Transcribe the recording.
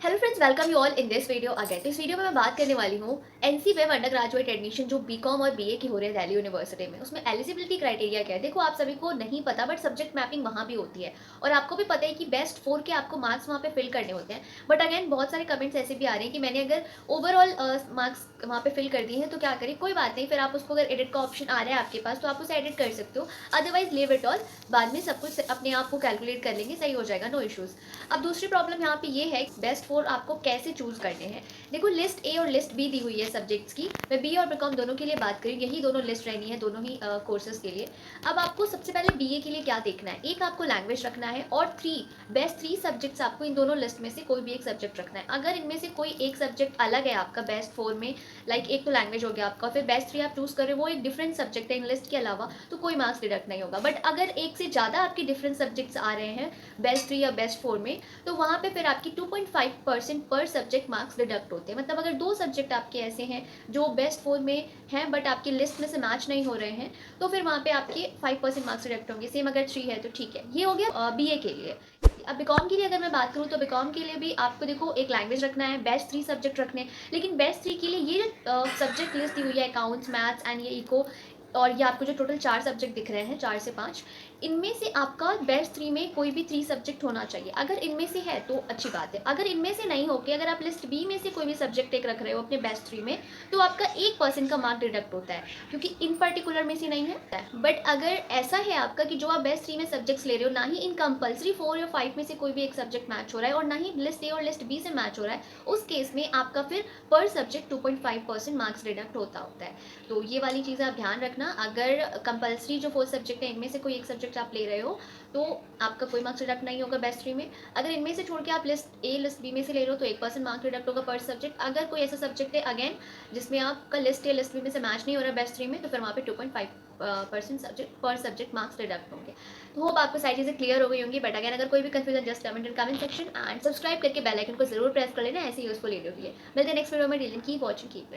Hello friends, welcome you all in this video again. इस video में मैं बात करने वाली हूँ NC web under graduate admission जो बीकॉम और बीए की हो रही है दिल्ली यूनिवर्सिटी में। उसमें एलिजिबिलिटी क्राइटेरिया क्या है? देखो, आप सभी को नहीं पता बट सब्जेक्ट मैपिंग वहाँ भी होती है और आपको भी पता है कि बेस्ट 4 के आपको मार्क्स वहाँ पे फिल करने होते हैं। बट अगेन बहुत सारे कमेंट्स ऐसे भी आ रहे हैं कि मैंने अगर ओवरऑल मार्क्स वहाँ पे फिल कर दिए हैं तो क्या करें? कोई बात नहीं, फिर आप उसको अगर एडिट का ऑप्शन आ रहा है आपके पास तो आप उसे एडिट कर सकते हो। अदरवाइज लीव इट ऑल, बाद में सब कुछ अपने आप को कैलकुलेट कर लेंगे, सही हो जाएगा, नो इश्यूज़। अब दूसरी प्रॉब्लम यहाँ पे ये है बेस्ट 4 आपको कैसे चूज़ करने हैं। देखो, लिस्ट ए और लिस्ट बी दी हुई है सब्जेक्ट्स की। मैं बी और बीकॉम दोनों के लिए बात करूँ, यही दोनों लिस्ट रहनी है दोनों ही कोर्सेज के लिए। अब आपको सबसे पहले बीए के लिए क्या देखना है? एक आपको लैंग्वेज रखना है और बेस्ट 3 सब्जेक्ट्स आपको इन दोनों लिस्ट में से कोई भी एक सब्जेक्ट रखना है। अगर इनमें से कोई एक सब्जेक्ट अलग है आपका बेस्ट 4 में, लाइक एक तो लैंग्वेज हो गया आपका, फिर बेस्ट 3 आप चूज़ करें वो एक डिफरेंट सब्जेक्ट है इन लिस्ट के अलावा, तो कोई मार्क्स डिडक्ट नहीं होगा। बट अगर एक से ज़्यादा आपके डिफरेंट सब्जेक्ट्स आ रहे हैं बेस्ट 3 या बेस्ट 4 में, तो वहाँ पे फिर आपकी 2.5% पर सब्जेक्ट मार्क्स डिडक्ट होते हैं। मतलब अगर 2 सब्जेक्ट आपके ऐसे हैं जो बेस्ट 4 में हैं बट आपकी लिस्ट में से मैच नहीं हो रहे हैं, तो फिर वहाँ पे आपके 5% मार्क्स डिडक्ट होंगे। सेम अगर 3 है तो ठीक है। ये हो गया बीए के लिए। अब बीकॉम के लिए अगर मैं बात करूँ तो बीकॉम के लिए भी आपको देखो एक लैंग्वेज रखना है, बेस्ट 3 सब्जेक्ट रखने हैं। लेकिन बेस्ट 3 के लिए ये जो सब्जेक्ट लिस्ट दी हुई है अकाउंट्स, मैथ्स एंड ये इको, और ये आपको जो टोटल 4 सब्जेक्ट दिख रहे हैं, 4 से 5, इनमें से आपका बेस्ट 3 में कोई भी 3 सब्जेक्ट होना चाहिए। अगर इनमें से है तो अच्छी बात है। अगर इनमें से नहीं हो के अगर आप लिस्ट बी में से कोई भी सब्जेक्ट एक रख रहे हो अपने बेस्ट 3 में, तो आपका 1% का मार्क डिडक्ट होता है, क्योंकि इन पर्टिकुलर में से नहीं है। बट अगर ऐसा है आपका कि जो आप बेस्ट 3 में सब्जेक्ट्स ले रहे हो, ना ही इन कंपल्सरी 4 या 5 में से कोई भी एक सब्जेक्ट मैच हो रहा है और ना ही लिस्ट ए और लिस्ट बी से मैच हो रहा है, उस केस में आपका फिर पर सब्जेक्ट 2.5% मार्क्स डिडक्ट होता है। तो ये वाली चीज़ें आप ध्यान रखना। अगर कंपल्सरी जो 4 सब्जेक्ट है इनमें से कोई एक सब्जेक्ट आप ले रहे हो तो आपका कोई मार्क्स डिडक्ट नहीं होगा बेस्ट 3 में। अगर इनमें से छोड़ के आप लिस्ट ए लिस्ट बी में से ले रहे हो तो 1% मार्क्स डिडक्ट होगा पर सब्जेक्ट। अगर कोई ऐसा सब्जेक्ट है अगेन जिसमें आपका लिस्ट ए लिस्ट बी में से मैच नहीं हो रहा है बेस्ट 3 में, तो फिर वहाँ पे 2.5% सब्जेक्ट पर सब्जेक्ट मार्क्स डिडक्ट होंगे। तो होप आपको सारी चीज़ें क्लियर हो गई होंगी। बट अगेन अगर कोई भी confusion just comment in comment section and subscribe करके बेल आइकन को जरूर प्रेस कर लेना ऐसे यूजफुल वीडियो के लिए। मिलते हैं नेक्स्ट वीडियो में। Keep watching, keep